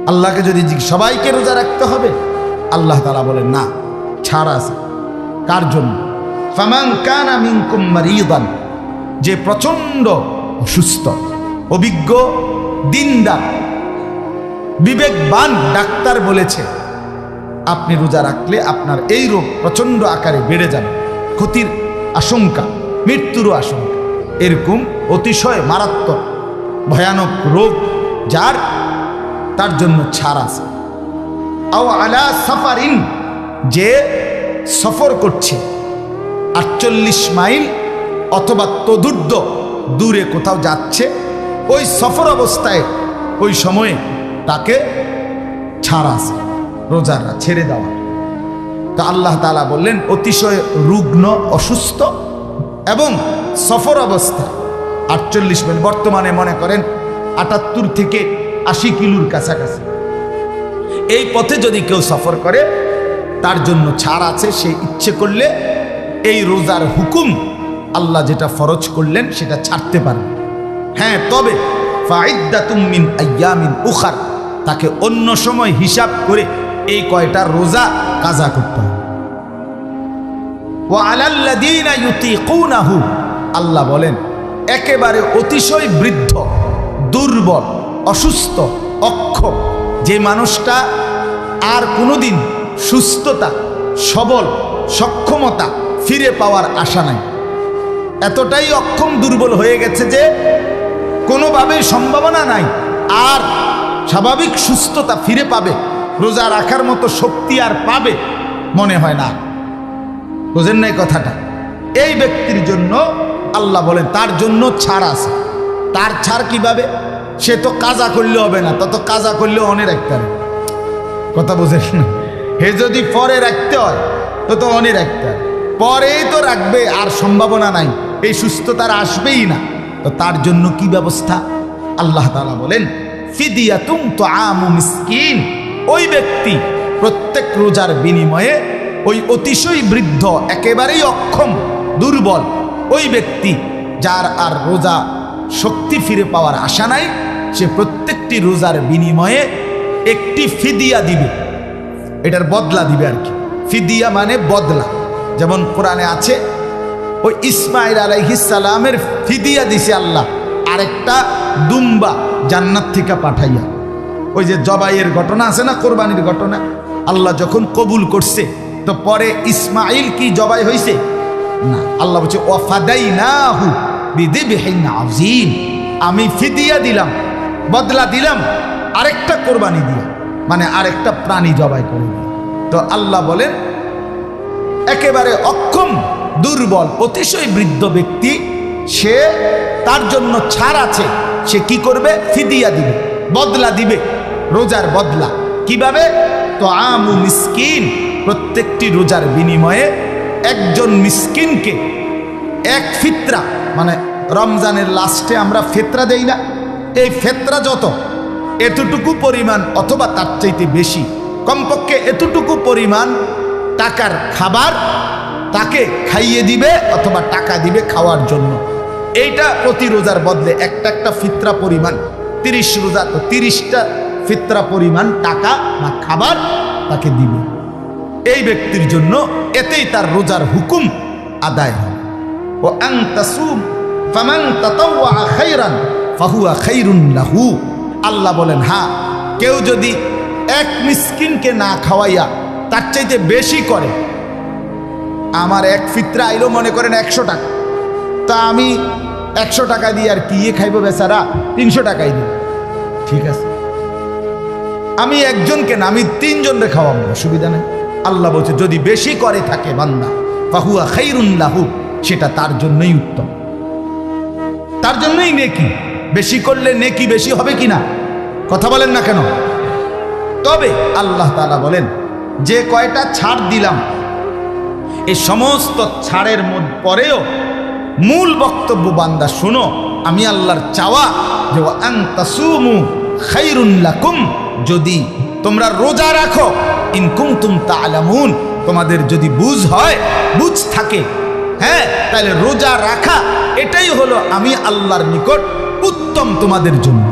আল্লাহকে যদি সবাইকে রোজা রাখতে হবে, আল্লাহ তাআলা বলেন না, ছাড় আছে। কার জন্য? ফামান কানা মিনকুম মারিদান, যে প্রচন্ড অসুস্থ, অভিজ্ঞ, দিনদার, বিবেকবান ডাক্তার বলেছে আপনি রোজা রাখলে আপনার এই রোগ প্রচন্ড আকারে বেড়ে যাবে, ক্ষতির আশঙ্কা, মৃত্যুরও আশঙ্কা, এরকম অতিশয় মারাত্মক ভয়ানক রোগ যার, তার জন্য ছাড় আছে। আও আলা সাফারিন, যে সফর করছে 48 মাইল অথবা তদূর্ধ্ব দূরে কোথাও যাচ্ছে, ওই সফর অবস্থায় ওই সময়ে তাকে ছাড় আছে, রোজারা ছেড়ে দেওয়া। তা আল্লাহ তাআলা বললেন অতিশয় রুগ্ন, অসুস্থ এবং সফর অবস্থায় 48 মাইল, বর্তমানে মনে করেন 78 থেকে 80 কিলোর কাছাকাছি, এই পথে যদি কেউ সফর করে তার জন্য ছাড় আছে। সে ইচ্ছে করলে এই রোজার হুকুম আল্লাহ যেটা ফরজ করলেন সেটা ছাড়তে পারে। হ্যাঁ, তবে ফাইদ্দাতুম মিন আইয়ামিন উখার, তাকে অন্য সময় হিসাব করে এই কয়টা রোজা কাজা করতে হবে। ওয়া আলাল্লাযীনা ইউতিকুনাহু, আল্লাহ বলেন একেবারে অতিশয় বৃদ্ধ, দুর্বল, অসুস্থ, অক্ষম, যে মানুষটা আর কোনোদিন সুস্থতা, সবল, সক্ষমতা ফিরে পাওয়ার আশা নাই, এতটাই অক্ষম, দুর্বল হয়ে গেছে যে কোনোভাবেই সম্ভাবনা নাই আর স্বাভাবিক সুস্থতা ফিরে পাবে, রোজা রাখার মতো শক্তি আর পাবে মনে হয় না। বুঝেন নাই কথাটা? এই ব্যক্তির জন্য আল্লাহ বলেন তার জন্য ছাড় আছে। তার ছাড় কিভাবে? সে তো কাজা করলে হবে না, তত কাজা করলে অনেক রাখতে হবে। কথা বুঝেন না? হে যদি পরে রাখতে হয় তো অনেক রাখতে হবে, পরেই তো রাখবে আর সম্ভাবনা নাই, এই সুস্থতার আসবেই না। তো তার জন্য কি ব্যবস্থা? আল্লাহ তাআলা বলেন ফিদিয়াতুম তুআমু মিসকিন, ওই ব্যক্তি প্রত্যেক রোজার বিনিময়ে ওই অতিশয় বৃদ্ধ, একেবারেই অক্ষম, দুর্বল ওই ব্যক্তি যার আর রোজা শক্তি ফিরে পাওয়ার আশা নাই, সে প্রত্যেকটি রোজার বিনিময়ে একটি ফিদিয়া দিবে, এটার বদলা দিবে আর কি। ফিদিয়া মানে বদলা। যেমন কোরআনে আছে ওই ইসমাইল আলাইহিস সালামের ফিদিয়া দিছে আল্লাহ আরেকটা দুম্বা জান্নাত থেকে পাঠাইয়া। ওই যে জবাইয়ের ঘটনা আছে না, কোরবানির ঘটনা, আল্লাহ যখন কবুল করছে তো পরে ইসমাইল কি জবাই হয়েছে না, আল্লাহ বলছে ওয়াফাদাইনাহু বিযিবহিন আযীম, আমি ফিদিয়া দিলাম, বদলা দিলাম আরেকটা কোরবানি দিয়ে, মানে আরেকটা প্রাণী জবাই করে দিয়ে। তো আল্লাহ বলেন একেবারে অক্ষম, দুর্বল, অতিশয় বৃদ্ধ ব্যক্তি, সে, তার জন্য ছাড় আছে। সে কি করবে? ফিদিয়া দিবে, বদলা দিবে, রোজার বদলা। কিভাবে? তো আমু মিসকিন, প্রত্যেকটি রোজার বিনিময়ে একজন মিসকিনকে এক ফিতরা, মানে রমজানের লাস্টে আমরা ফিতরা দেই না, এই ফিতরা যত এতটুকু পরিমাণ অথবা তার চাইতে বেশি, কমপক্ষে এতটুকু পরিমাণ টাকার খাবার তাকে খাইয়ে দিবে অথবা টাকা দিবে খাওয়ার জন্য। এইটা প্রতি রোজার বদলে একটা একটা ফিতরা পরিমাণ, 30 রোজা তো 30টা ফিতরা পরিমাণ টাকা বা খাবার তাকে দিবে এই ব্যক্তির জন্য, এতেই তার রোজার হুকুম আদায় হয়। ও আন তাসুম ফামান তাতাওয়া খায়রান ফাহুয়া খায়রুন লাহু, আল্লাহ বলেন হ্যাঁ, কেউ যদি এক মিসকিনকে না খাওয়াইয়া তার চাইতে বেশি করে, আমার এক ফিতরা আইলো মনে করেন 100 টাকা, তা আমি 100 টাকা দিয়ে আর কি খাইবো বেচারা, 300 টাকাই দিই, ঠিক আছে, আমি একজনকে না, আমি 3 জনকে খাওয়াবো, অসুবিধা নেই। আল্লাহ বলছে যদি বেশি করে থাকে বান্দা ফাহুয়া খায়রুন লাহু, সেটা তার জন্যই উত্তম, তার জন্যই নেকি। বেশি করলে নেকি বেশি হবে কিনা কথা বলেন না কেন? তবে আল্লাহ তাআলা বলেন যে কয়টা ছাড় দিলাম, এই সমস্ত ছাড়ের পরেও মূল বক্তব্য বান্দা শোনো, আমি আল্লাহর চাওয়া যে আন তাসুমু খায়রুন লাকুম, যদি তোমরা রোজা রাখো, ইন কুনতুম তা'লামুন, তোমাদের যদি বুঝ হয়, বুঝ থাকে, হ্যাঁ, তাহলে রোজা রাখা এটাই হলো আমি আল্লাহর নিকট উত্তম তোমাদের জন্য।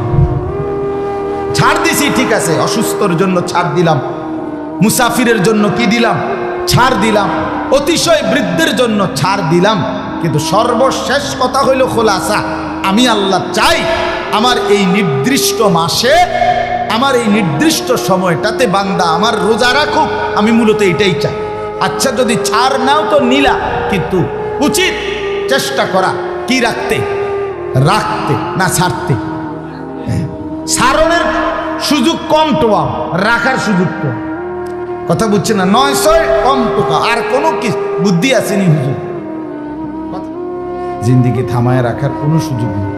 ছাড় দিছি, ঠিক আছে, অসুস্থর জন্য ছাড় দিলাম, মুসাফিরের জন্য কি দিলাম, ছাড় দিলাম, অতিশয় বৃদ্ধের জন্য ছাড় দিলাম, কিন্তু সর্বশেষ কথা হইল খোলাসা, আমি আল্লাহ চাই আমার এই নির্দিষ্ট মাসে, আমার এই নির্দিষ্ট সময়টাতে বান্দা আমার রোজা রাখুক, আমি মূলত এটাই চাই। আচ্ছা যদি ছাড় নাও তো নিলা, কিন্তু উচিত চেষ্টা করা কি রাখতে, রাখতে না ছাড়তে। সারণের সুযোগ কম টোয়া, রাখার সুযোগ কম। কথা বুঝছে না? 900 কম টোকা, আর কোনো কি বুদ্ধি আসেনি হুজুর? জিন্দিগি থামায় রাখার কোনো সুযোগ নেই।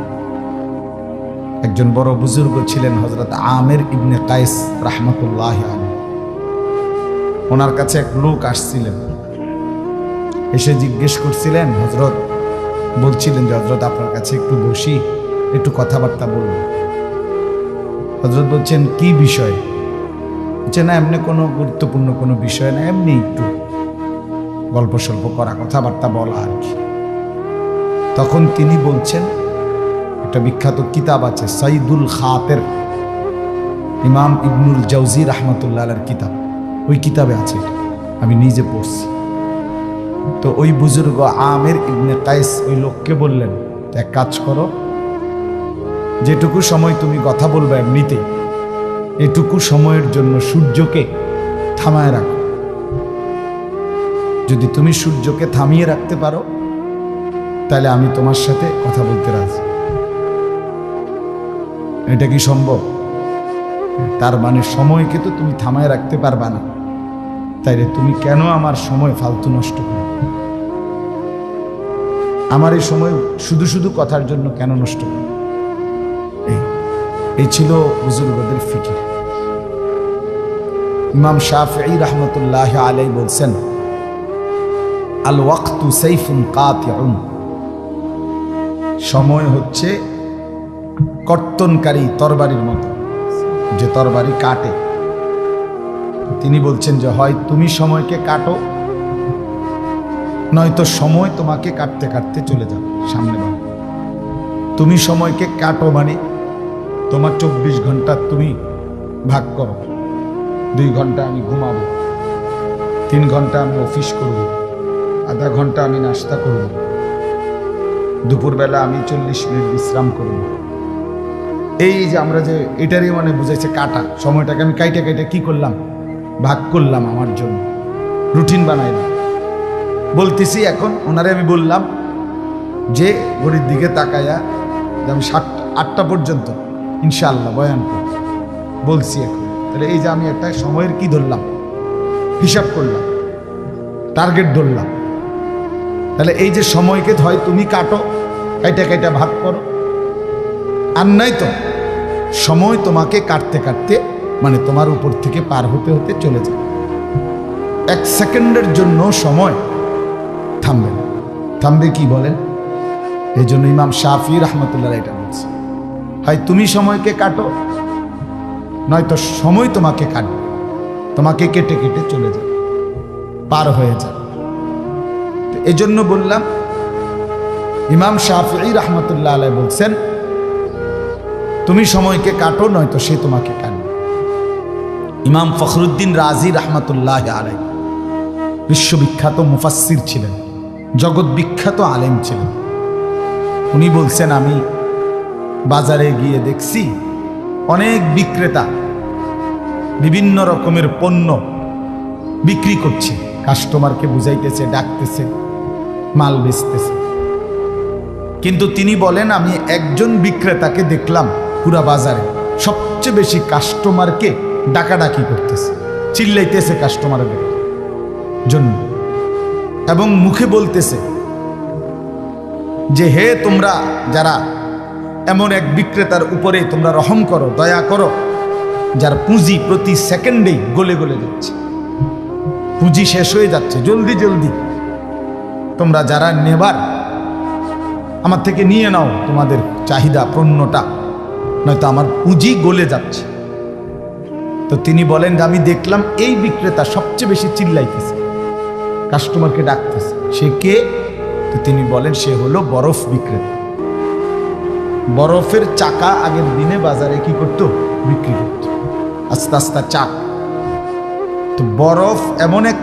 একজন বড় বুজুর্গ ছিলেন হযরত আমির ইবনে কায়েস রাহমাতুল্লাহ আলাইহি। ওনার কাছে এক লোক আসছিলেন, এসে জিজ্ঞেস করছিলেন, হযরত বলছিলেন যে হযরত আপনার কাছে একটু বসি, একটু কথাবার্তা বলবো। হযরত বলছেন কি বিষয়? বলছেন না এমনি কোনো গুরুত্বপূর্ণ কোনো বিষয় না, এমনি একটু গল্প সল্প করা, কথাবার্তা বলা আর কি। তখন তিনি বলছেন, একটা বিখ্যাত কিতাব আছে সাইদুল খাতের, ইমাম ইবনুল জাওজি রাহমাতুল্লাহ আলাইহির কিতাব, ওই কিতাবে আছে, আমি নিজে পড়ছি। তো ওই বুজুর্গ আমির ইবনে কায়েস ওই লোককে বললেন, এক কাজ করো, যেটুকু সময় তুমি কথা বলবে এমনিতে, এটুকু সময়ের জন্য সূর্যকে থামায় রাখো। যদি তুমি সূর্যকে থামিয়ে রাখতে পারো তাহলে আমি তোমার সাথে কথা বলতে রাজি। এটা কি সম্ভব? তার মানে সময়কে তো তুমি থামায় রাখতে পারবা না, তাইলে তুমি কেন আমার সময় ফালতু নষ্ট করো? আমার এই সময় শুধু শুধু কথার জন্য কেন নষ্ট করো? এই ছিল বুজুর্গদের ফিকির। ইমাম শাফিঈ রাহমাতুল্লাহ আলাইহি বলছেন, আল ওয়াক্তু সাইফুন কাতিউন, সময় হচ্ছে কর্তনকারী তরবারির মতো, যে তরবারি কাটে। তিনি বলছেন যে হয় তুমি সময়কে কাটো, নয়তো সময় তোমাকে কাটতে কাটতে চলে যাবে সামনে বাড়ে। তুমি সময়কে কাটো মানে তোমার 24 ঘন্টা তুমি ভাগ করো, 2 ঘন্টা আমি ঘুমাবো, 3 ঘন্টা আমি অফিস করব, আধা ঘন্টা আমি নাস্তা করব, দুপুরবেলা আমি 40 মিনিট বিশ্রাম করব। এই যে আমরা যে এটারই মানে বুঝাইছে কাটা, সময়টাকে আমি কাইটা কাইটা কি করলাম, ভাগ করলাম, আমার জন্য রুটিন বানাইলাম। বলতেছি এখন ওনারে আমি বললাম যে ঘড়ির দিকে তাকায়া যে আমি 7-8টা পর্যন্ত ইনশাআল্লাহ বয়ান করব, বলছি এখন। তাহলে এই যে আমি একটা সময়ের কি ধরলাম, হিসাব করলাম, টার্গেট ধরলাম। তাহলে এই যে সময়কে হয় তুমি কাটো, কাইটা কাইটা ভাগ করো, আর নাই তো সময় তোমাকে কাটতে কাটতে মানে তোমার উপর থেকে পার হতে হতে চলে যায়। 1 সেকেন্ডের জন্য সময় থামবে না। থামবে কি বলেন? এই জন্য ইমাম শাফিঈ রাহমাতুল্লাহ এটা বলছে, হয় তুমি সময়কে কাটো, নয়তো সময় তোমাকে কাটবে, তোমাকে কেটে কেটে চলে যাবে, পার হয়ে যাবে। এই জন্য বললাম ইমাম শাফিঈ রাহমাতুল্লাহ আলাইহি বলছেন, তুমি সময়কে কাটো, নয়তো সে তোমাকে কাটবে। ইমাম ফখরুদ্দিন রাজি রাহমাতুল্লাহ আলাইহি বিশ্ববিখ্যাত মুফাসসির ছিলেন, জগৎ বিখ্যাত আলেম ছিলেন। উনি বলছেন, আমি বাজারে গিয়ে দেখছি অনেক বিক্রেতা বিভিন্ন রকমের পণ্য বিক্রি করছে, কাস্টমারকে বুঝাইতেছে, ডাকতেছে, মাল বেচতেছে। কিন্তু তিনি বলেন, আমি একজন বিক্রেতাকে দেখলাম পুরা বাজারে সবচেয়ে বেশি কাস্টমারকে ডাকাডাকি করতেছে, চিল্লাইতেছে কাস্টমারদের জন্য, এবং মুখে বলতেছে যে হে তোমরা যারা এমন এক বিক্রেতার উপরে তোমরা রহম করো, দয়া করো, যার পুঁজি প্রতি সেকেন্ডেই গলে গলে যাচ্ছে, পুঁজি শেষ হয়ে যাচ্ছে, জলদি জলদি তোমরা যারা নেবার আমার থেকে নিয়ে নাও তোমাদের চাহিদা পণ্যটা, নয়তো আমার পুঁজি গলে যাচ্ছে। তো তিনি বলেন যে আমি দেখলাম এই বিক্রেতা সবচেয়ে বেশি চিল্লাইতেছে, কাস্টমারকে ডাকতেছে। সে কে? তো তিনি বলেন সে হলো বরফ বিক্রেতা। বরফের চাকা আগের দিনে বাজারে কি করতো? বিক্রি করত, আস্তে আস্তে চাপ। তো বরফ এমন এক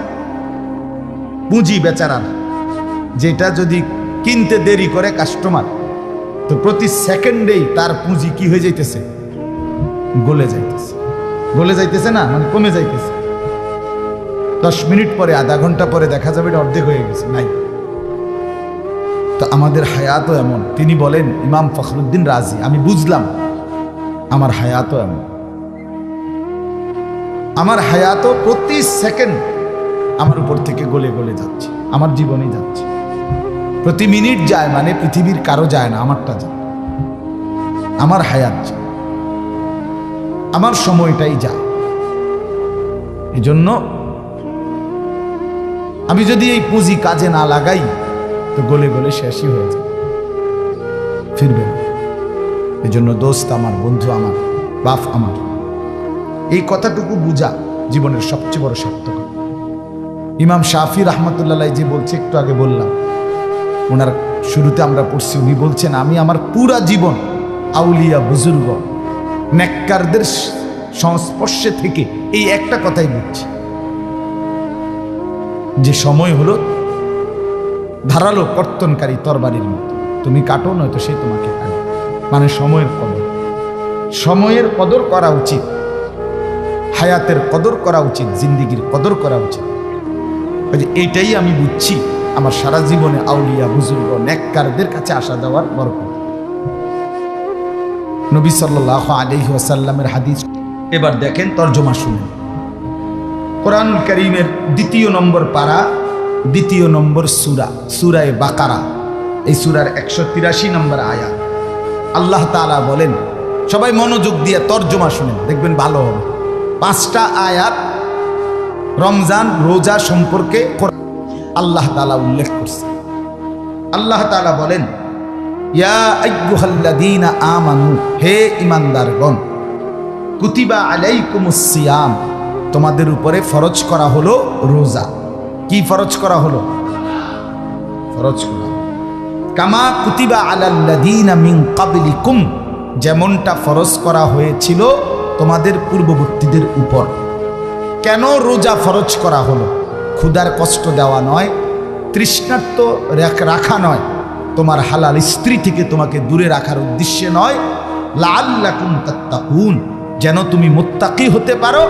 পুঁজি বেচারার, যেটা যদি কিনতে দেরি করে কাস্টমার, তো প্রতি সেকেন্ডেই তার পুঁজি কি হয়ে যাইতেছে, গলে যাইতেছে। গলে যাইতেছে না, মানে কমে যাইতেছে। 10 মিনিট পরে, আধা ঘন্টা পরে দেখা যাবে এটা অর্ধেক হয়ে গেছে, নাই। তো আমাদের হায়াতও এমন। তিনি বলেন, ইমাম ফখরুদ্দিন রাজি, আমি বুঝলাম আমার হায়াতও এমন। আমার হায়াতও প্রতি সেকেন্ড আমার উপর থেকে গলে গলে যাচ্ছে, আমার জীবনেই যাচ্ছে। প্রতি মিনিট যায় মানে পৃথিবীর কারো যায় না, আমারটা যায়। আমার হায়াত যায়, আমার সময়টাই যায়। এই জন্য আমি যদি এই পুঁজি কাজে না লাগাই, তো গলে গলে শেষই হয়ে যায়, ফিরবে না। এই জন্য দোস্ত আমার, বন্ধু আমার, বাপ আমার, এই কথাটুকু বুঝা জীবনের সবচেয়ে বড় সত্য। ইমাম শাফি রহমতুল্লাহ যে বলছে, একটু আগে বললাম, ওনার শুরুতে আমরা পড়ছি, উনি বলছেন, আমি আমার পুরা জীবন আউলিয়া বুজুর্গ নেককারদের সংস্পর্শে থেকে এই একটা কথাই বুঝছি, যে সময় হলো ধারালো কর্তনকারী তরবারির মতো, তুমি কাটো, নয়তো সে তোমাকে কাটে। মানে সময়ের কদর, সময়ের কদর করা উচিত, হায়াতের কদর করা উচিত, জিন্দিগির কদর করা উচিত। এইটাই আমি বুঝছি আমার সারা জীবনে আউলিয়া বুজুর্গ নেককারদের কাছে আসা যাওয়ার বরকত। নবী সাল্লাল্লাহু আলাইহি ওয়াসাল্লামের হাদিস। এবার দেখেন তরজমা শুনেন। কোরআনুল কারীমের 2 নম্বর পারা, 2 নম্বর সূরা, সূরায়ে বাকারা। এই সূরার 183 নম্বর আয়াত। আল্লাহ তাআলা বলেন, সবাই মনোযোগ দিয়ে তরজমা শুনেন, দেখবেন ভালো হবে। 5টা আয়াত রমজান রোজা সম্পর্কে আল্লাহ তাআলা উল্লেখ করছে। আল্লাহ তাআলা বলেন, ইয়া আইয়ুহাল্লাযীনা আমানু, হে ঈমানদারগণ, কুতিবা আলাইকুমুস সিয়াম, তোমাদের উপরে ফরজ করা হলো রোজা। কি ফরজ করা হলো? ফরজ করা, কামা কুতিবা আলাল্লাযীনা মিন ক্বাবলিকুম, যেমনটা ফরজ করা হয়েছিল তোমাদের পূর্ববর্তীদের উপর। কেন রোজা ফরজ করা হলো? ক্ষুধার কষ্ট দেওয়া নয়, তৃষ্ণার্ত রাখা নয়, তোমার হালাল স্ত্রী থেকে তোমাকে দূরে রাখার উদ্দেশ্যে নয়, লাআল্লাকুম তাত্তাকুন, যেন তুমি মুত্তাকি হতে পারো,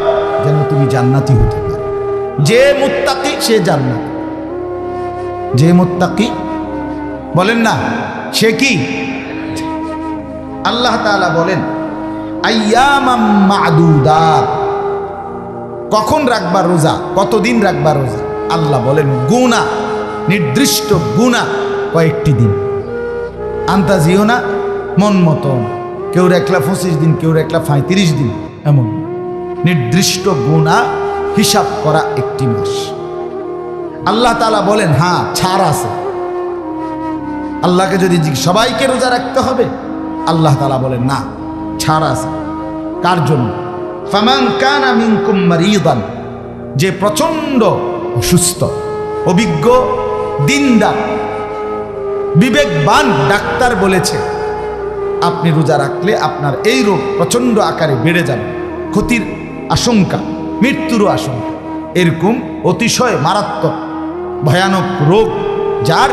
যেন তুমি জান্নাতি হতে পারো। যে মুত্তাকি সে জান্নাতি, যে মুত্তাকি বলেন না, সে কি? আল্লাহ তাআলা বলেন, আইয়ামাম মা'দুদাত, কখন রাখবা রোজা, কতদিন রাখবা রোজা? আল্লাহ বলেন, গুনা, নির্দিষ্ট গুনা, কয়েকটি দিন। আন্তাজিও না, মন মতো, কেউ রাখলা 25 দিন, কেউ রাখলা 35 দিন, এমন নির্দিষ্ট গুনা হিসাব করা একটি মাস। আল্লাহ তাআলা বলেন, হ্যাঁ ছাড় আছে। আল্লাহকে যদি সবাইকে রোজা রাখতে হবে, আল্লাহ তাআলা বলেন না, ছাড় আছে। কার জন্য? ফামান কানা মিনকুম মারিদান, যে প্রচন্ড অসুস্থ, অভিজ্ঞ, দিনদার, বিবেকবান ডাক্তার বলেছে আপনি রোজা রাখলে আপনার এই রোগ প্রচন্ড আকারে বেড়ে যাবে, ক্ষতির আশঙ্কা, মৃত্যুরও আশঙ্কা, এরকম অতিশয় মারাত্মক ভয়ানক রোগ যার,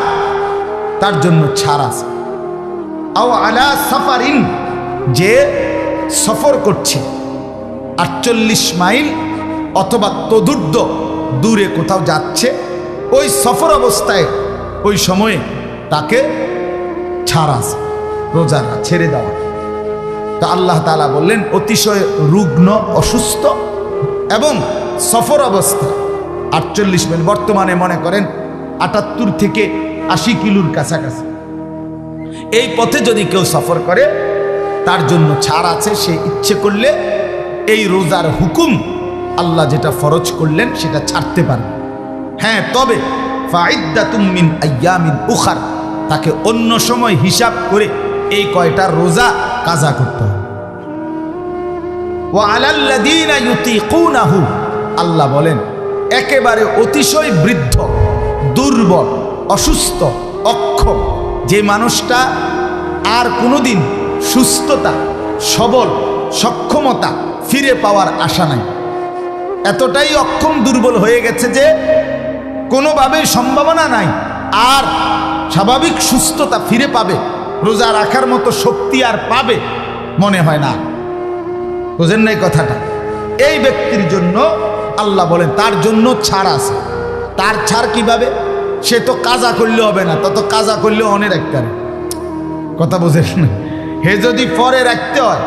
তার জন্য ছাড় আছে। আও আলা সাফারিন, যে সফর করছে 48 মাইল অথবা তদূর্ধ্ব দূরে কোথাও যাচ্ছে, ওই সফর অবস্থায় ওই সময়ে তাকে ছাড় আছে, রোজা ছেড়ে দেওয়া। তা আল্লাহ তাআলা বললেন, অতিশয় রুগ্ন, অসুস্থ এবং সফর অবস্থা 48 মাইল, বর্তমানে মনে করেন 78 থেকে 80 কিলোর কাছাকাছি, এই পথে যদি কেউ সফর করে তার জন্য ছাড় আছে। সে ইচ্ছে করলে এই রোজার হুকুম আল্লাহ যেটা ফরজ করলেন সেটা ছাড়তে পারবে। হ্যাঁ, তবে ফাইদ্দাতুম মিন আইয়ামিন উখার, তাকে অন্য সময় হিসাব করে এই কয়টা রোজা কাজা করতে হবে। ওয়া আলাল্লাযীনা ইউতিকুনাহু, আল্লাহ বলেন একেবারে অতিশয় বৃদ্ধ, দুর্বল, অসুস্থ, অক্ষম, যে মানুষটা আর কোনোদিন সুস্থতা, সবল, সক্ষমতা ফিরে পাওয়ার আশা নাই, এতটাই অক্ষম দুর্বল হয়ে গেছে যে কোনোভাবেই সম্ভাবনা নাই আর স্বাভাবিক সুস্থতা ফিরে পাবে, রোজা রাখার মতো শক্তি আর পাবে মনে হয় না। বুঝেন নাই কথাটা? এই ব্যক্তির জন্য আল্লাহ বলেন তার জন্য ছাড় আছে। তার ছাড় কিভাবে? সে তো কাজা করলে হবে না, তত কাজা করলে অনেক রাখতে হবে। কথা বুঝেন না? হে যদি পরে রাখতে হয়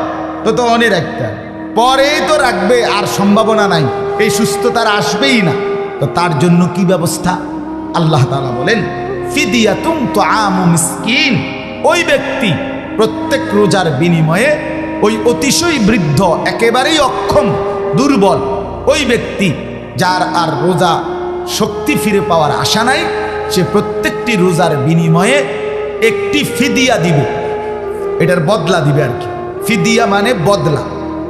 তো অনেক রাখতে হবে, পরেই তো রাখবে আর সম্ভাবনা নাই, এই সুস্থতার আসবেই না। তো তার জন্য কি ব্যবস্থা? আল্লাহ তাআলা বলেন ফিদিয়াতুন তুআমু মিসকিন। ওই ব্যক্তি প্রত্যেক রোজার বিনিময়ে ওই অতিশয় বৃদ্ধ, একেবারেই অক্ষম দুর্বল ওই ব্যক্তি যার আর রোজা শক্তি ফিরে পাওয়ার আশা নাই, সে প্রত্যেকটি রোজার বিনিময়ে একটি ফিদিয়া দিবে, এটার বদলা দিবে আর কি। ফিদিয়া মানে বদলা।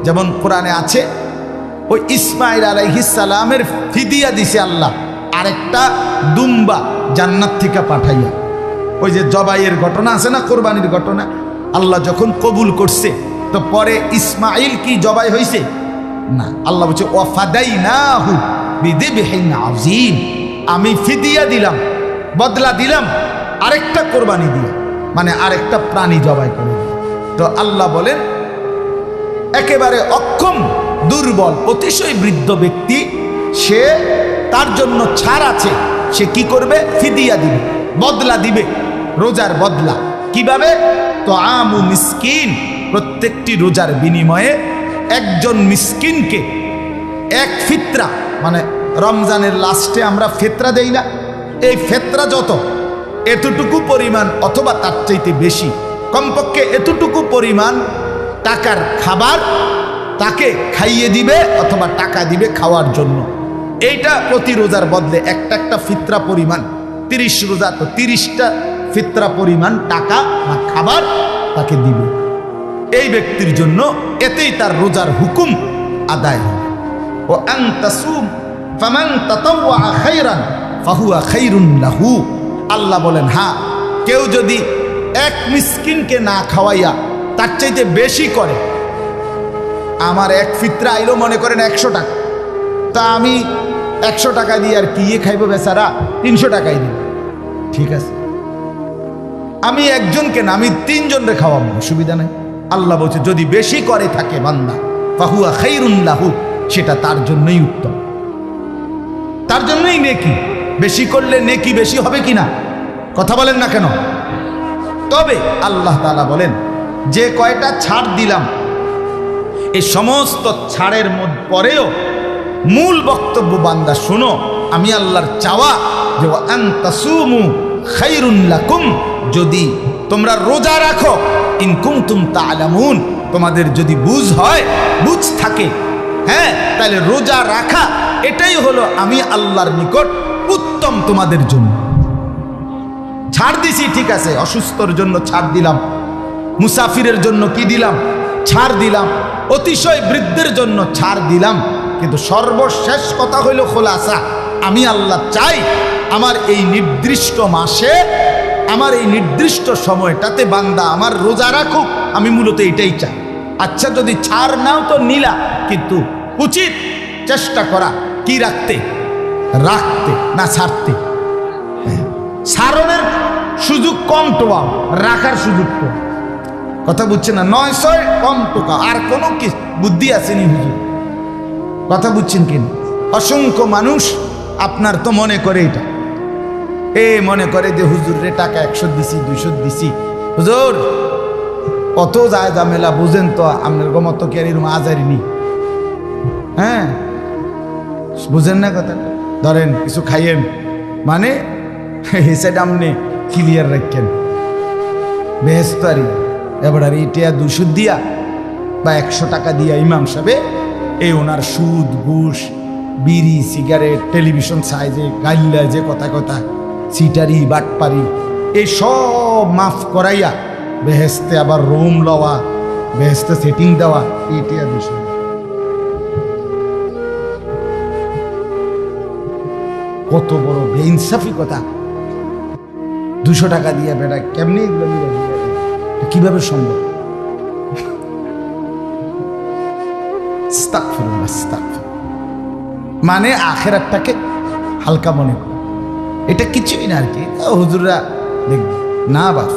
যেমন কোরআনে আছে ওই ইসমাইল আলাইহিস সালামের ফিদিয়া দিছে আল্লাহ আরেকটা দুম্বা জান্নাত থেকে পাঠাইয়া। ওই যে জবাইয়ের ঘটনা আছে না, কোরবানির ঘটনা, আল্লাহ যখন কবুল করছে তো পরে ইসমাইল কি জবাই হয়েছে না? আল্লাহ বলছে ওয়াফাদাইনাহু বিযিবহিন আযীম, আমি ফিদিয়া দিলাম, বদলা দিলাম আরেকটা কোরবানি দিয়ে, মানে আরেকটা প্রাণী জবাই করে দিলাম। তো আল্লাহ বলেন একেবারে অক্ষম দুর্বল অতিশয় বৃদ্ধ ব্যক্তি, সে তার জন্য ছাড় আছে। সে কি করবে? ফিদিয়া দিবে, বদলা দিবে, রোজার বদলা। কিভাবে? তো আমু মিসকিন, প্রত্যেকটি রোজার বিনিময়ে একজন মিসকিনকে এক ফিতরা, মানে রমজানের লাস্টে আমরা ফিতরা দেই না, এই ফিতরা যত এতটুকু পরিমাণ অথবা তার চাইতে বেশি, কমপক্ষে এতটুকু পরিমাণ টাকার খাবার তাকে খাইয়ে দিবে অথবা টাকা দিবে খাওয়ার জন্য। এইটা প্রতি রোজার বদলে একটা একটা ফিতরা পরিমাণ, 30 রোজা তো 30টা ফিতরা পরিমাণ টাকা বা খাবার তাকে দিবে। এই ব্যক্তির জন্য এতেই তার রোজার হুকুম আদায় হবে। ও আন তাসুম ফামান তাতাওয়া খায়রান ফাহুয়া খায়রুন লাহু। আল্লাহ বলেন হ্যাঁ, কেউ যদি এক মিসকিনকে না খাওয়াইয়া তার চাইতে বেশি করে, আমার এক ফিতরা আইলো মনে করেন 100 টাকা, তা আমি 100 টাকা দিয়ে আর কি খাইব বেচারা, 300 টাকাই দিব, ঠিক আছে। আমি একজনকে না, আমি 3 জনরে খাওয়াবো, অসুবিধা নাই। আল্লাহ বলছে যদি বেশি করে থাকে বান্দা ফাহুয়া খায়রুন লাহু, সেটা তার জন্যই উত্তম, তার জন্যই নেকি। বেশি করলে নেকি বেশি হবে কিনা কথা বলেন না কেন? তবে আল্লাহ তাআলা বলেন যে কয়টা ছাড় দিলাম, এই সমস্ত ছাড়ের পরেও মূল বক্তব্য বান্দা শোনো, আমি আল্লাহর চাওয়া যে আন তাসুমু খায়রুন লাকুম, যদি তোমরা রোজা রাখো, ইন কুনতুম তা'লামুন, তোমাদের যদি বুঝ হয়, বুঝ থাকে, হ্যাঁ, তাহলে রোজা রাখা এটাই হলো আমি আল্লাহর নিকট উত্তম তোমাদের জন্য। ছাড় দিছি ঠিক আছে, অসুস্থর জন্য ছাড় দিলাম, মুসাফিরের জন্য কি দিলাম? ছাড় দিলাম, অতিশয় বৃদ্ধের জন্য ছাড় দিলাম, কিন্তু সর্বশেষ কথা হইল খোলাসা, আমি আল্লাহ চাই আমার এই নির্দিষ্ট মাসে, আমার এই নির্দিষ্ট সময়টাতে বান্দা আমার রোজা রাখুক, আমি মূলত এটাই চাই। আচ্ছা যদি ছাড় নাও তো নিলা, কিন্তু উচিত চেষ্টা করা কি রাখতে, রাখতে না ছাড়তে। ছাড়নের সুযোগ কম টোয়া, রাখার সুযোগ কম, কথা বুঝছে না? 900 কম টোকা, আর কোনো কি বুদ্ধি আসেনি হুজুর, কথা বুঝছেন কিনা? অসংখ্য মানুষ আপনার তো মনে করে এটা, মনে করে যে হুজুর রে টাকা 100 দিছি 200 দিছি, হুজুর কত যায় ঝামেলা বুঝেন তো, আপনার গমত কি আর এরকম আজারিনি, হ্যাঁ বুঝেন না কথা? ধরেন কিছু খাইয়েন, মানে সেটা আপনি ক্লিয়ার রাখেন, বেহেস্তারি এবার আর এটা 200 দিয়া বা 100 টাকা দিয়া ইমাম সাহেবে এই ওনার সুদ ঘুষ বিড়ি সিগারেট টেলিভিশন সাইজে গাইল্লা যে কথা কথা সিটারি বাটপারি এই সব মাফ করাইয়া বেহেস্তে আবার রুম লওয়া, বেহেস্তে সেটিং দেওয়া, এটা বিষয়। কত বড় বেইনসাফি কথা! 200 টাকা দিয়ে বেটা কেমনি কিভাবে সম্ভব? আস্তাগফিরুল্লাহ, আস্তাগফিরুল্লাহ। মানে আখিরাতটাকে হালকা মনে করে, এটা কিছুই না আর কি। হুজুররা দেখবে না বাস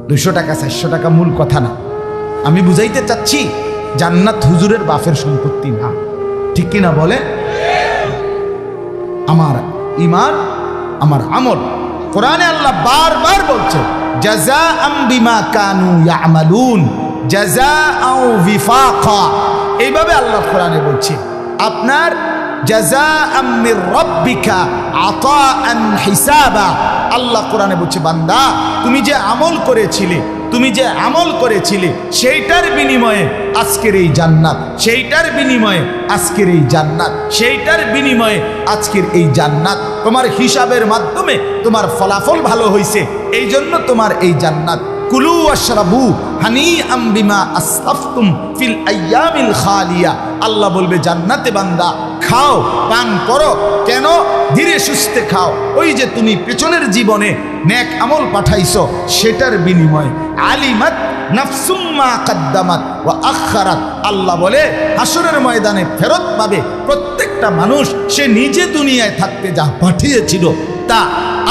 200 টাকা 400 টাকা মূল কথা না। আমি বুঝাইতে চাচ্ছি জান্নাত হুজুরের বাপের সম্পত্তি না, ঠিক কিনা বলে? আমার ঈমান, আমার আমল। কোরআনে আল্লাহ বারবার বলছে জাযাআম বিমা কানু ইয়ামালুন জাযাআও বিফাকা। এইভাবে আল্লাহ কোরআনে বলছে আপনার জাযাআম মির রাব্বিকা আতাআন হিসাবা। আল্লাহ কোরআনে বলছে বান্দা তুমি যে আমল করেছিলে, তুমি যে আমল করেছিলে সেইটার বিনিময়ে আজকের এই জান্নাত, সেইটার বিনিময়ে আজকের এই জান্নাত, সেইটার বিনিময়ে আজকের এই জান্নাত। তোমার হিসাবের মাধ্যমে তোমার ফলাফল ভালো হয়েছে, এই জন্য তোমার এই জান্নাত। কুলু ওয়াশরাবু হানিআম বিমা আসরাফতুম ফিল আইয়ামিল খালিয়া। আল্লাহ বলবে জান্নাতে বান্দা খাও, পান করো। কেন? ধীরে সুস্থে খাও। ওই যে তুমি পেছনের জীবনে নেক আমল পাঠাইছো সেটার বিনিময়ে। আলিমাত নাফসুম মা কাদ্দামাত ওয়া আখারাত। আল্লাহ বলে হাসরের ময়দানে ফেরত পাবে প্রত্যেকটা মানুষ সে নিজে দুনিয়ায় থাকতে যা পাঠিয়েছিল তা।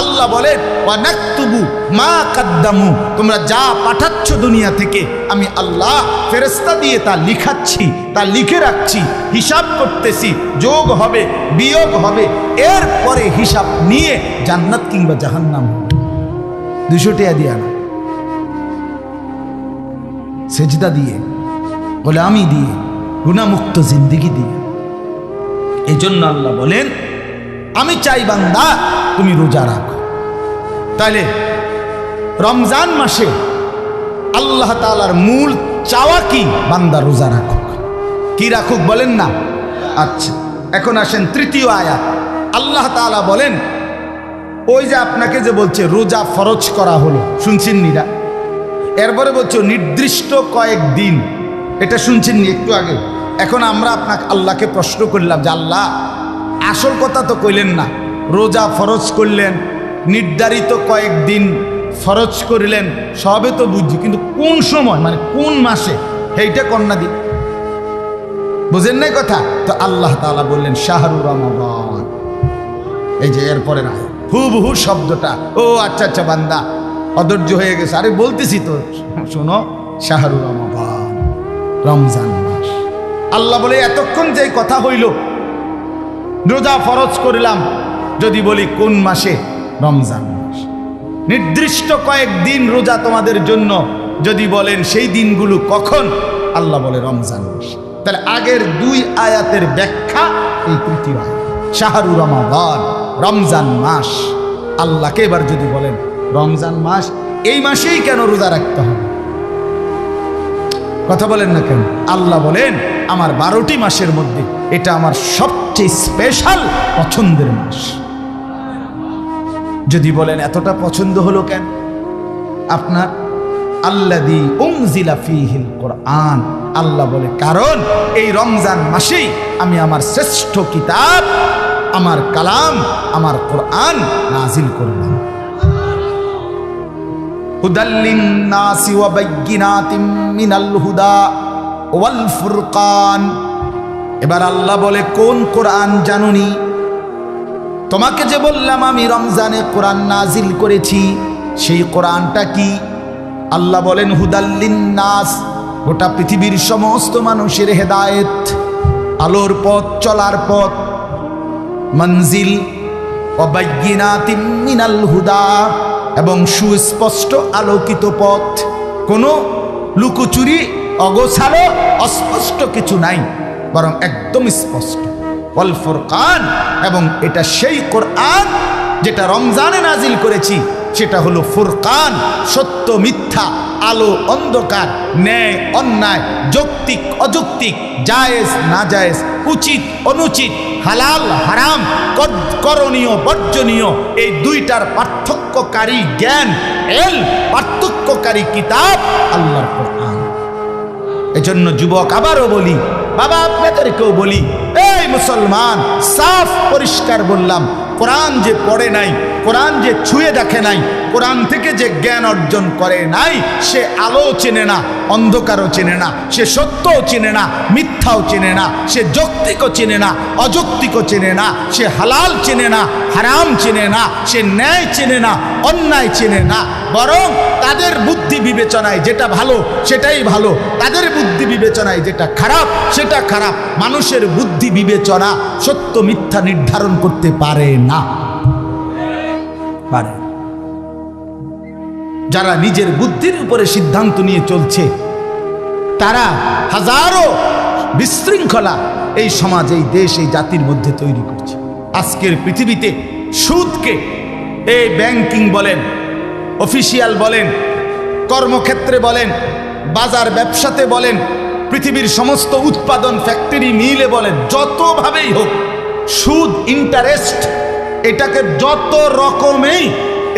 আল্লাহ বলেন ওয়া নাকতুবু মা কাদ্দামু, তোমরা যা পাঠাচ্ছ দুনিয়া থেকে আমি আল্লাহ ফেরেশতা দিয়ে তা লিখাচ্ছি, তা লিখে রাখছি, হিসাব করতেছি। যোগ হবে, বিয়োগ হবে, এরপরে হিসাব নিয়ে জান্নাত কিংবা জাহান্নাম। 200 টাকা দিয়া না, সেজদা দিয়ে, গোলামি দিয়ে, গুনাহমুক্ত জিন্দেগি দিয়ে। এই জন্য আল্লাহ বলেন আমি চাই বান্দা তুমি রোজা রাখো। তাইলে রমজান মাসে আল্লাহ তাআলার মূল চাওয়া কি? বান্দা রোজা রাখুক। কি রাখুক বলেন না? আচ্ছা, এখন আসেন তৃতীয় আয়াত। আল্লাহ তাআলা বলেন ওই যে আপনাকে যে বলছে রোজা ফরজ করা হলো, শুনছেন নিরা? এরপরে বলছো নির্দিষ্ট কয়েকদিন, এটা শুনছেন নি একটু আগে? এখন আমরা আপনাকে আল্লাহকে প্রশ্ন করলাম যে আল্লাহ আসল কথা তো কইলেন না, রোজা ফরজ করলেন, নির্ধারিত কয়েকদিন ফরজ করলেন, সবে তো বুঝছি, কিন্তু কোন সময় মানে কোন মাসে সেইটা কন্যা দি বুঝেন নাই কথা? তো আল্লাহ তাআলা বললেন শাহরু রমাদান। এই যে এরপরে না হুবহু শব্দটা, ও আচ্ছা আচ্ছা বান্দা অধৈর্য হয়ে গেছে, আরে বলতেছি তো শোনো, শাহরু রমাদান, রমজান মাস। আল্লাহ বলে এতক্ষণ যে কথা হইল রোজা ফরজ করলাম, যদি বলি কোন মাসে? রমজান মাস। নির্দিষ্ট কয়েকদিন রোজা তোমাদের জন্য, যদি বলেন সেই দিনগুলো কখন? আল্লাহ বলে রমজান মাস। তাহলে আগের 2 আয়াতের ব্যাখ্যা এই তৃতীয় আয়াত, শাহরু রমাদান, রমজান মাস। আল্লাহকে এবার যদি বলেন রমজান মাস, এই মাসেই কেন রোজা রাখতে হবে? কথা বলেন না কেন? আল্লাহ বলেন আমার 12টি মাসের মধ্যে এটা আমার সবচেয়ে স্পেশাল পছন্দের মাস। যদি বলেন এতটা পছন্দ হলো কেন আপনার? আল্লাযী উনজিলা ফীহিল কোরআন। আল্লাহ বলে কারণ এই রমজান মাসেই আমি আমার শ্রেষ্ঠ কিতাব, আমার কালাম, আমার কোরআন নাজিল করলাম। হুদাল্লিন নাসি ওয়া বাইয়িনাতিম মিনাল হুদা ওয়াল ফুরকান। এবার আল্লাহ বলে কোন কোরআন জানুনি? তোমাকে যে বললাম আমি রমজানে কোরআন নাজিল করেছি, সেই কোরআনটা কি? আল্লাহ বলেন হুদাল্লিন নাস, গোটা পৃথিবীর সমস্ত মানুষের হেদায়েত, আলোর পথ, চলার পথ। মনজিল ওয়া বাইয়িনাতিম মিনাল হুদা, এবং সুস্পষ্ট আলোকিত পথ। কোনো লুকোচুরি, অগোছালো, অস্পষ্ট কিছু নাই, বরং একদম স্পষ্ট। ওয়াল ফুরকান, এবং এটা সেই কোরআন যেটা রমজানে নাজিল করেছি, সেটা হলো ফুরকান, সত্য মিথ্যা, আলো অন্ধকার, ন্যায় অন্যায়, যৌক্তিক অযৌক্তিক, জায়েজ নাজায়েজ, উচিত অনুচিত, হালাল হারাম, করণীয় বর্জনীয়, এই 2টার পার্থক্যকারী জ্ঞান, পার্থক্যকারী কিতাব আল্লাহর কোরআন। এজন্য যুবক আবারও বলি, বাবা আপনাদেরকেও বলি, এই মুসলমান, সাফ পরিষ্কার বললাম, কোরআন যে পড়ে নাই কোরআন যে ছুঁয়ে দেখে নাই, কোরআন থেকে যে জ্ঞান অর্জন করে নাই, সে আলো চেনে না, অন্ধকারও চেনে না, সে সত্যও চেনে না, মিথ্যাও চেনে না, সে যৌক্তিকও চেনে না, অযৌক্তিকও চেনে না, সে হালাল চেনে না, হারাম চেনে না, সে ন্যায় চেনে না, অন্যায় চেনে না। বরং তাদের বুদ্ধি বিবেচনায় যেটা ভালো সেটাই ভালো, তাদের বুদ্ধি বিবেচনায় যেটা খারাপ সেটা খারাপ। মানুষের বুদ্ধি বিবেচনা সত্য মিথ্যা নির্ধারণ করতে পারে না। পারে যারা নিজের বুদ্ধির উপরে সিদ্ধান্ত নিয়ে চলছে, তারা হাজারো বিশৃঙ্খলা এই সমাজ, এই দেশ, এই জাতির মধ্যে তৈরি করছে। আজকের পৃথিবীতে সুদকে এই ব্যাংকিং বলেন, অফিসিয়াল বলেন, কর্মক্ষেত্রে বলেন, বাজার ব্যবসাতে বলেন, পৃথিবীর সমস্ত উৎপাদন ফ্যাক্টরি মিলে বলেন, যতভাবেই হোক সুদ, ইন্টারেস্ট, এটাকে যত রকমেই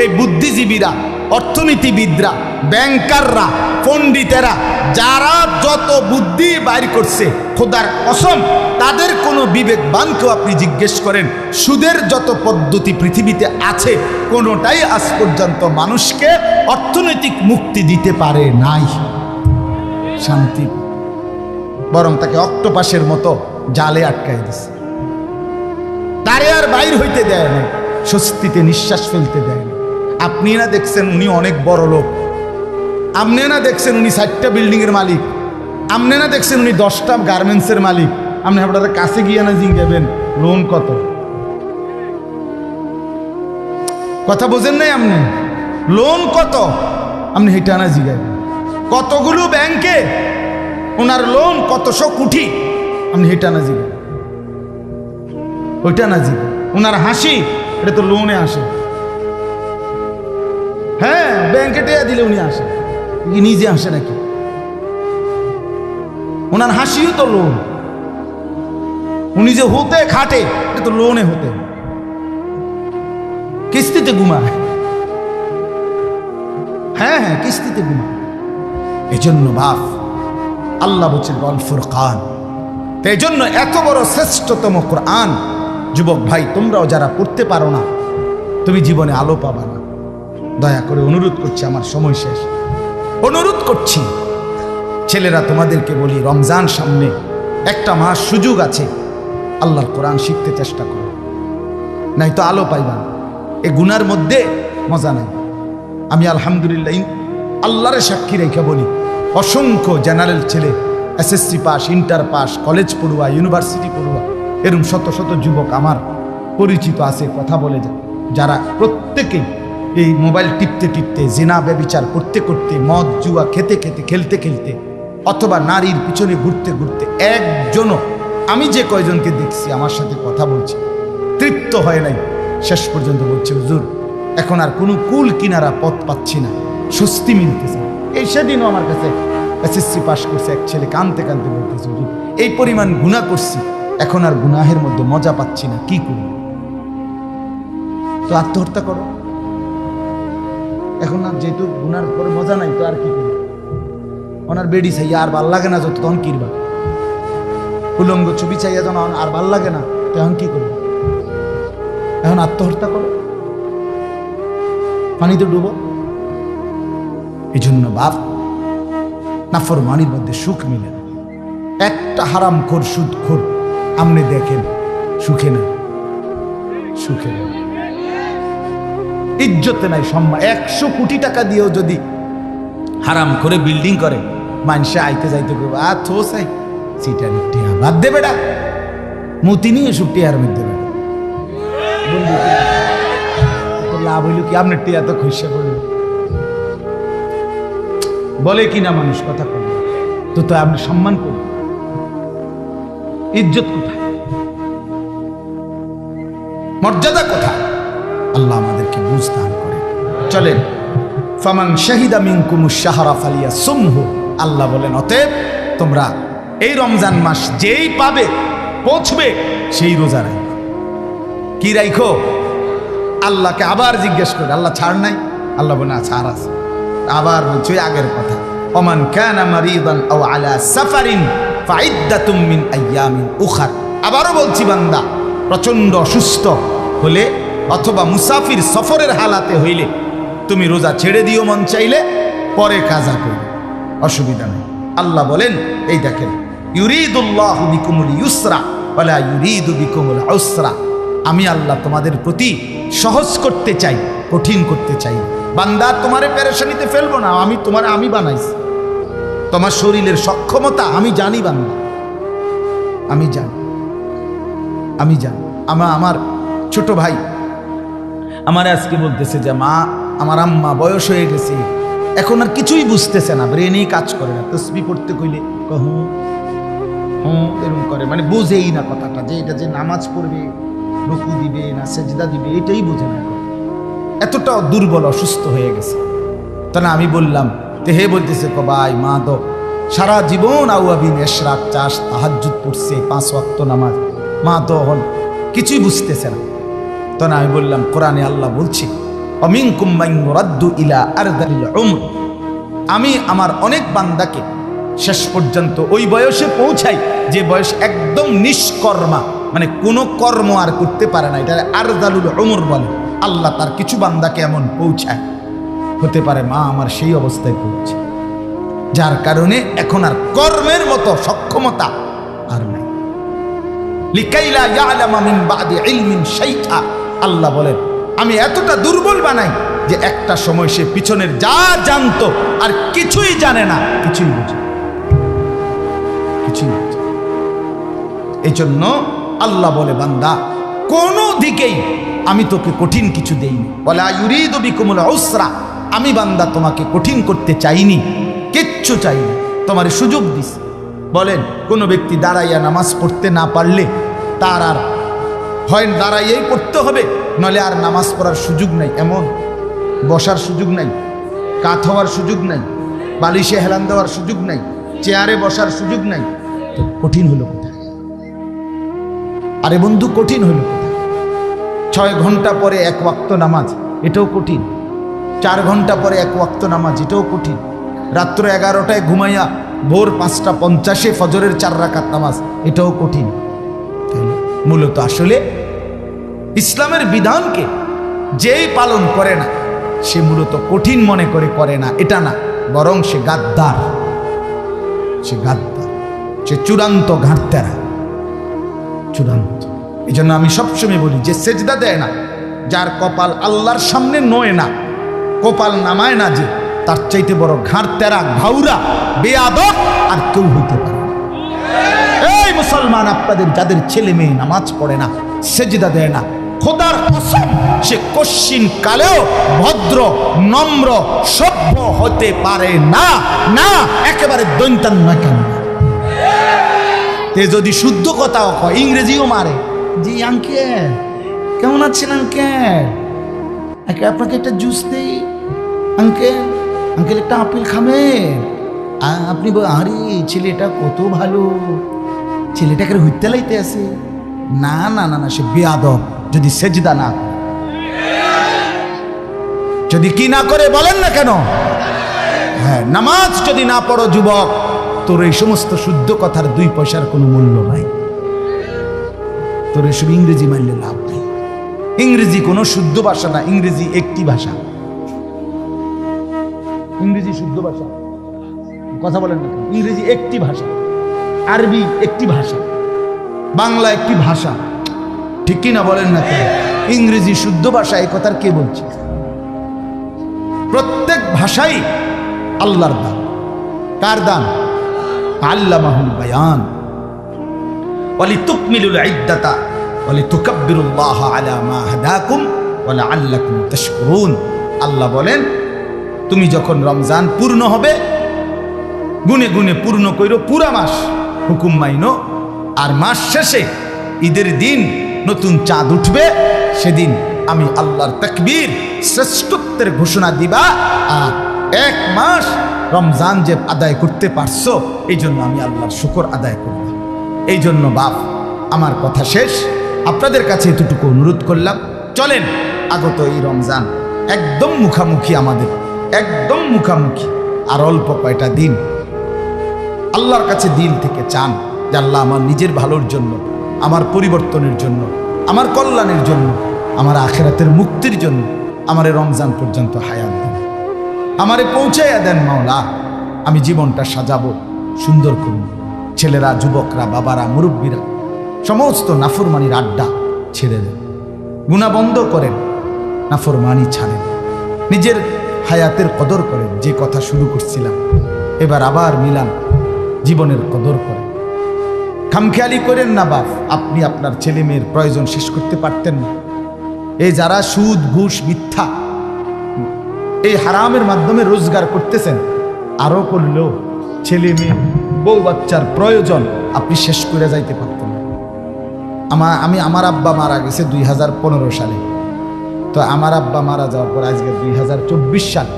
এই বুদ্ধিজীবীরা, অর্থনীতিবিদরা, ব্যাংকাররা, পণ্ডিতেরা, যারা যত বুদ্ধি বাইর করছে, খোদার কসম তাদের কোনো বিবেকবানকেও আপনি জিজ্ঞেস করেন, সুদের যত পদ্ধতি পৃথিবীতে আছে কোনোটাই আজ পর্যন্ত মানুষকে অর্থনৈতিক মুক্তি দিতে পারে নাই, শান্তি, বরং তাকে অক্টোপাসের মতো জালে আটকায় দিছে। তারে আর বাইর হইতে দেয় না, স্বস্তিতে নিঃশ্বাস ফেলতে দেয় না। আপনি না দেখছেন উনি অনেক বড় লোক, আপনি না দেখছেন উনি 4টা বিল্ডিংয়ের মালিক, আপনি না দেখছেন উনি 10টা গার্মেন্টসের মালিক, আপনি আপনার কাছে গিয়ে না জিজ্ঞাবেন লোন কত? কথা বোঝেন নাই আপনি? লোন কত আপনি হেটা না জিজ্ঞাবেন। কতগুলো ব্যাংকে ওনার লোন কতশো কোটি আপনি হেটা না জিজ্ঞাবেন, ওইটা না জিজ্ঞাবেন। ওনার হাসি এটা তো লোনে আসে। হ্যাঁ, ব্যাংকে টেয়া দিলে উনি আসে, নিজে আসে নাকি? ওনার হাসিও তো লোন। উনি যে হতে খাটে এটা তো লোনে হতে, কিস্তিতে ঘুমায়। হ্যাঁ হ্যাঁ, কিস্তিতে ঘুমায়। এজন্য বাপ আল্লাহ বলছেন ওয়াল ফুরকান। তো এই জন্য এত বড় শ্রেষ্ঠতম কোরআন, যুবক ভাই তোমরাও যারা পড়তে পারো না, তুমি জীবনে আলো পাবা না। দয়া করে অনুরোধ করছি, আমার সময় শেষ, অনুরোধ করছি ছেলেরা তোমাদেরকে বলি, রমজান সামনে, একটা মাস সুযোগ আছে, আল্লাহর কোরআন শিখতে চেষ্টা করো, নাই তো আলো পাইবা না। এ গুনার মধ্যে মজা নাই। আমি আলহামদুলিল্লাহ আল্লাহরে সাক্ষী রেখে বলি, অসংখ্য জেনারেল ছেলে, SSC pass, inter pass, college পড়ুয়া, ইউনিভার্সিটি পড়ুয়া, এরকম শত শত যুবক আমার পরিচিত আছে, কথা বলে যায়, যারা প্রত্যেকেই এই মোবাইল টিপতে টিপতে, জিনা ব্যভিচার করতে করতে, মদ জুয়া খেতে খেতে, খেলতে খেলতে, অথবা নারীর পিছনে ঘুরতে ঘুরতে, একজনও, আমি যে কয়জনকে দেখছি আমার সাথে কথা বলছে, তৃপ্ত হয় নাই। শেষ পর্যন্ত বলছে, হুজুর এখন আর কোনো কুল কিনারা পথ পাচ্ছি না, স্বস্তি মিলতেছে। এই সেদিনও আমার কাছে এসএসসি পাস করছে এক ছেলে, কানতে কানতে বলতেছে, হুজুর এই পরিমাণ গুনাহ করছি, এখন আর গুনাহের মধ্যে মজা পাচ্ছি না, কি করি? তো আত্মহত্যা করো। এখন আর যেহেতু গুনার পরে মজা নাই, তো আর কি করবো? ওনার বেডি চাইয়া আর ভাল লাগে না, যত তখন কিরবা, উলঙ্গ ছবি চাইয়া যেন আর ভাল লাগে না, তখন কি করবো? এখন আত্মহত্যা করো, পানিতে ডুবো। এই জন্য বাপ, নাফরমানির মধ্যে সুখ মিলে না। একটা হারাম খোর, সুদ খোর আপনি দেখেন, সুখে না, সুখে না, ইজ্জতে নাই, সম্মান। 100 কোটি টাকা দিয়েও যদি হারাম করে বিল্ডিং করে, মানুষে আইতে যাইতে করবো, আর থো চাই সিটার টিয়া বাদ দেবে না, মতি নিয়ে এসব টিয়ার মধ্যে লাভ হইল কি? আপনার টিয়া তো খুশি করলো, বলে কিনা মানুষ, কথা বলে তো, তো আপনি সম্মান করবেন, ইজ্জত কোথায়, মর্যাদা কোথায়? আল্লাহ আমাদেরকে বুঝ দান করে। চলেন, ফামান শাহিদা মিনকুমুশ শাহরা ফালিয়াসুমহু, আল্লাহ বলেন অতএব তোমরা এই রমজান মাস যেই পাবে, পৌঁছবে, সেই রোজা রাখো। কি রাখো? আল্লাহকে আবার জিজ্ঞেস করে, আল্লাহ ছাড় নাই? আল্লাহ বলে না, ছাড় আছে। আবার বলছে আগের কথা, ওমান কানা মারিদান আও আলা সাফারিন ফাইদ্দাতুম মিন আইয়ামিন উখার। আবারও বলছি, বান্দা প্রচন্ড অসুস্থ হলে অথবা মুসাফির সফরের হালাতে হইলে তুমি রোজা ছেড়ে দিও মন চাইলে, পরে কাজা করো, অসুবিধা নেই। আল্লাহ বলেন, এই দেখেন, ইউরিদুল্লাহু বিকুমুল ইউসরা ওয়ালা ইউরিদু বিকুমুল উসরা। আমি আল্লাহ তোমাদের প্রতি সহজ করতে চাই, কঠিন করতে চাই। বান্দা, তোমারে পেরেশানিতে ফেলবো না, আমি বানাইছি। তোমার শরীরের সক্ষমতা আমি জানি বান্দা, আমি জানি। আমার ছোট ভাই আমার আজকে বলতেছে যে মা, আমার আম্মা বয়স হয়ে গেছে, এখন আর কিছুই বুঝতেছে না, ব্রেনেই কাজ করে না। তসবি পড়তে কইলে এরকম করে, মানে বুঝেই না কথাটা, যে এটা যে নামাজ পড়বে, রুকু দিবে না সেজদা দিবে, এটাই বোঝে না। এতটা দুর্বল অসুস্থ হয়ে গেছে। তখন আমি বললাম, হে বলতেছে ভাই, মা তো সারা জীবন আউয়াবিন এশরাক চাষ তাহাজ্জুদ পড়ছে, 5 ওয়াক্ত নামাজ, মা তো এখন কিছুই বুঝতেছে না। তখন আমি বললাম, কোরআনে আল্লাহ বলছে, অমিনকুম মান ইউরাদ্দু ইলা আরযালিল উমর। আমি আমার অনেক বান্দাকে শেষ পর্যন্ত ওই বয়সে পৌঁছাই যে বয়স একদম নিষ্কর্মা, মানে কোনো কর্ম আর করতে পারে না, এটা আরযালুল উমর বলে। আল্লাহ তার কিছু বান্দাকে এমন পৌঁছায়, হতে পারে মা আমার সেই অবস্থায় পৌঁছে, যার কারণে এখন আর কর্মের মতো সক্ষমতা আর নাই। লিকাইলা ইয়ালামা মিন বাদি ইলমিন শাইআ। আল্লাহ বলেন, আমি এতটা দুর্বল বানাই যে একটা সময় সে পিছনের যা জানতো আর কিছুই জানে না, কিছুই বুঝে। এই জন্য আল্লাহ বলে, বান্দা, কোন দিকেই আমি তোকে কঠিন কিছু দেইনি। ওয়ালা ইউরিদু বিকুমুল উসরা। আমি বান্দা তোমাকে কঠিন করতে চাইনি, কিচ্ছু চাইনি, তোমার সুযোগ দিস। বলেন, কোনো ব্যক্তি দাঁড়াইয়া নামাজ পড়তে না পারলে তার আর হয় দাঁড়াইয়াই পড়তে হবে, নলে আর নামাজ পড়ার সুযোগ নাই। এমন বসার সুযোগ নাই, কাত হওয়ার সুযোগ নাই, বালিশে হেলান দেওয়ার সুযোগ নাই, চেয়ারে বসার সুযোগ নাই। তো কঠিন হলো কোথায়? আরে বন্ধু, কঠিন হলো কোথায়? 6 ঘন্টা পরে 1 ওয়াক্ত নামাজ, এটাও কঠিন। 4 ঘন্টা পরে 1 ওয়াক্ত নামাজ, এটাও কঠিন। রাত্র 11টায় ঘুমাইয়া ভোর 5:50 ফজরের 4 রাকাত নামাজ, এটাও কঠিন। মূলত আসলে ইসলামের বিধানকে যেই পালন করে না, সে মূলত কঠিন মনে করে না, এটা না, বরং সে গাদ্দার, সে চূড়ান্ত ঘাটতেরা, চূড়ান্ত। এই জন্য আমি সবসময় বলি, যে সেজদা দেয় না, যার কপাল আল্লাহর সামনে নয় না, কপাল নামায় না, যে তার চাইতে বড় ঘাটতেরা, ঘাউরা, বেয়াদব আর কেউ হইতে পারে না। এই মুসলমান, আপনাদের যাদের ছেলে মেয়ে নামাজ পড়ে না, সেজদা দেয় না, খোদার কসম, সে কশ্চিন কালেও ভদ্র, নম্র, সভ্য হতে পারে না, না, একেবারে দৈন্তান নয়। কেন? তে যদি শুদ্ধ কথাও কয়, ইংরেজিও মারে। জি আঙ্কেল, কেমন আছেন আঙ্কেল? আপনাকে একটা জুস দেই আঙ্কেল, একটা আপেল খাবেন? আপনি আরে ছেলেটা কত ভালো, ছেলেটাকে হইতে লাইতে আছে। না না না না, সে বেয়াদব যদি সেজদা না করে। যদি কি না করে বলেন না কেন? হ্যাঁ, নামাজ যদি না পড়ো যুবক, তোর এই সমস্ত শুদ্ধ কথার 2 পয়সার কোনো মূল্য নাই। তোর এসব ইংরেজি মানলে লাভ নাই। ইংরেজি কোনো শুদ্ধ ভাষা না, ইংরেজি একটি ভাষা। ইংরেজি শুদ্ধ ভাষা, কথা বলেন না। ইংরেজি একটি ভাষা, আরবি একটি ভাষা, বাংলা একটি ভাষা, ঠিক কি না বলেন না? ইংরেজি শুদ্ধ ভাষা, এই কথার কে বলছে? প্রত্যেক ভাষাই আল্লাহর দান। কার দান? আল্লামাহুল বায়ান ওয়ালিতুকমিলুল ইদ্দাতা ওয়ালিতুকাব্বিরুল্লাহ আলা মা হাদাকুম ওয়া লাআল্লাকুম তাশকুরুন। আল্লাহ বলেন, তুমি যখন রমজান পূর্ণ হবে, গুনে গুনে পূর্ণ কইরো পুরা মাস, হুকুম মাইনো। আর মাস শেষে ঈদের দিন নতুন চাঁদ উঠবে, সেদিন আমি আল্লাহর তাকবীর, শ্রেষ্ঠত্বের ঘোষণা দিবা। আর 1 মাস রমজান যে আদায় করতে পারছো, এই জন্য আমি আল্লাহর শুকর আদায় করব। এই জন্য বাপ, আমার কথা শেষ। আপনাদের কাছে এতটুকু অনুরোধ করলাম, চলেন আগত এই রমজান একদম মুখামুখি, আমাদের একদম মুখামুখি। আর অল্প কয়টা দিন আল্লাহর কাছে দিল থেকে চান যে আল্লাহ, আমার নিজের ভালোর জন্য, আমার পরিবর্তনের জন্য, আমার কল্যাণের জন্য আমার আখিরাতের মুক্তির জন্য আমারে রমজান পর্যন্ত হায়াত দেন, আমারে পৌঁছাইয়া দেন মাওলা। আমি জীবনটা সাজাবো, সুন্দর করব। ছেলেরা, যুবকরা, বাবারা, মুরব্বীরা সমস্ত নাফরমানির আড্ডা ছেড়ে দেন, গুনাহ বন্ধ করেন, নাফরমানি ছাড়েন, নিজের হায়াতের কদর করেন। যে কথা শুরু করছিলাম এবার আবার মিলান, জীবনের কদর করেন। খামখেয়ালি করেন না বাপ, আপনি আপনার ছেলে মেয়ের প্রয়োজন শেষ করতে পারতেন না। এই যারা সুদ, ঘুষ, মিথ্যা, এই হারামের মাধ্যমে রোজগার করতেছেন, আরো করলেও ছেলে মেয়ে, বউ বাচ্চার প্রয়োজন আপনি শেষ করে যাইতে পারতেন না। আমার আব্বা মারা গেছে 2015 সালে। তো আমার আব্বা মারা যাওয়ার পর আজকে 2024 সাল,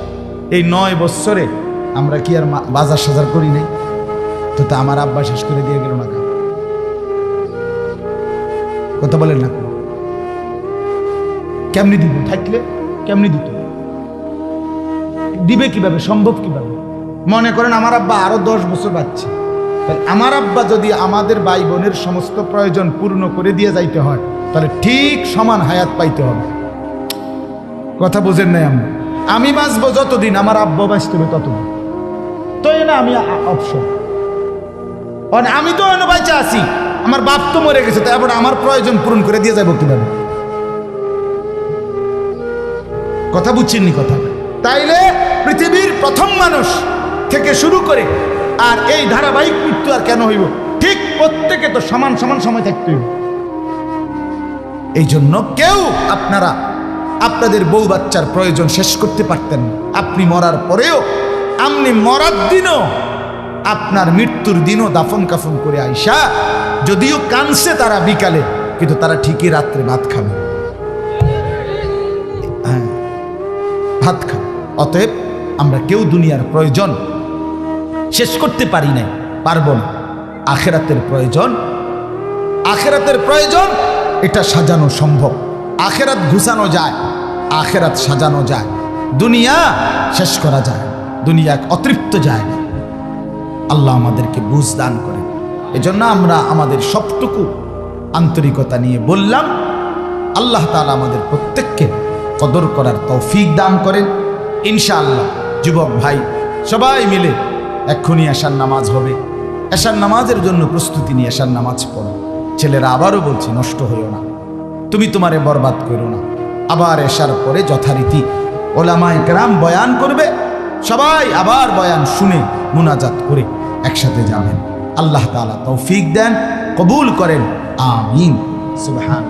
এই 9 বছরে আমরা কি আর বাজার সাজার করি নাই? তো আমার আব্বা শেষ করে দিয়ে গেল না, কথা বলেন না? কেমনি দিব? থাকলে কেমনি দিত? দিবে কিভাবে? সম্ভব কিভাবে? মনে করেন আমার আব্বা আরো 10 বছর বাঁচছে, আমার আব্বা যদি আমাদের ভাই বোনের সমস্ত প্রয়োজন পূর্ণ করে দিয়ে যাইতে হয়, তাহলে ঠিক সমান হায়াত পাইতে হবে। কথা বোঝেন নাই? আমি বাঁচবো যতদিন, আমার আব্বা বাঁচতে হবে ততদিন। তো না আমি অপশন, আমি তো অন্য বাইচা আছি, আমার বাপ তো মরে গেছে, তারপরে আমার প্রয়োজন পূরণ করে দিয়ে যাবো কিভাবে? কথা বুঝছেননি কথা? তাইলে পৃথিবীর প্রথম মানুষ থেকে শুরু করে আর এই ধারাবাহিক মৃত্যু আর কেন হইব? ঠিক প্রত্যেকে তো সমান সমান সময় থাকতে হইব। এই জন্য কেউ আপনারা আপনাদের বউ বাচ্চার প্রয়োজন শেষ করতে পারতেন না। আপনি মরার পরেও, আপনি মরার দিনও, আপনার মৃত্যুর দিনও দাফন কাফন করে আইসা, যদিও কানছে তারা বিকালে, কিন্তু তারা ঠিকই রাত্রে ভাত খাবে, হ্যাঁ ভাত খাবে। অতএব আমরা কেউ দুনিয়ার প্রয়োজন শেষ করতে পারি নাই, পারবো না। আখেরাতের প্রয়োজন, আখেরাতের প্রয়োজন, এটা সাজানো সম্ভব। আখেরাত ঘুষানো যায়, আখেরাত সাজানো যায়, দুনিয়া শেষ করা যায়, দুনিয়া এক অতৃপ্ত জায়গা। আল্লাহ আমাদেরকে বুঝ দান করেন। এজন্য আমরা আমাদের সবটুকু আন্তরিকতা নিয়ে বললাম। আল্লাহ তাআলা আমাদের প্রত্যেককে কদর করার তৌফিক দান করেন ইনশাআল্লাহ। যুবক ভাই সবাই মিলে এক্ষুনি এশার নামাজ হবে, এশার নামাজের জন্য প্রস্তুতি নিয়ে এশার নামাজ পড়ো। ছেলেরা আবারও বলছি, নষ্ট হইও না, তুমি তোমারে বরবাদ করো না। আবার এশার পরে যথারীতি ওলামায়ে কেরাম বয়ান করবে, সবাই আবার বয়ান শুনে মুনাজাত করে একসাথে যাবেন। আল্লাহ তাআলা তৌফিক দেন, কবুল করেন, আমিন। সুবহান।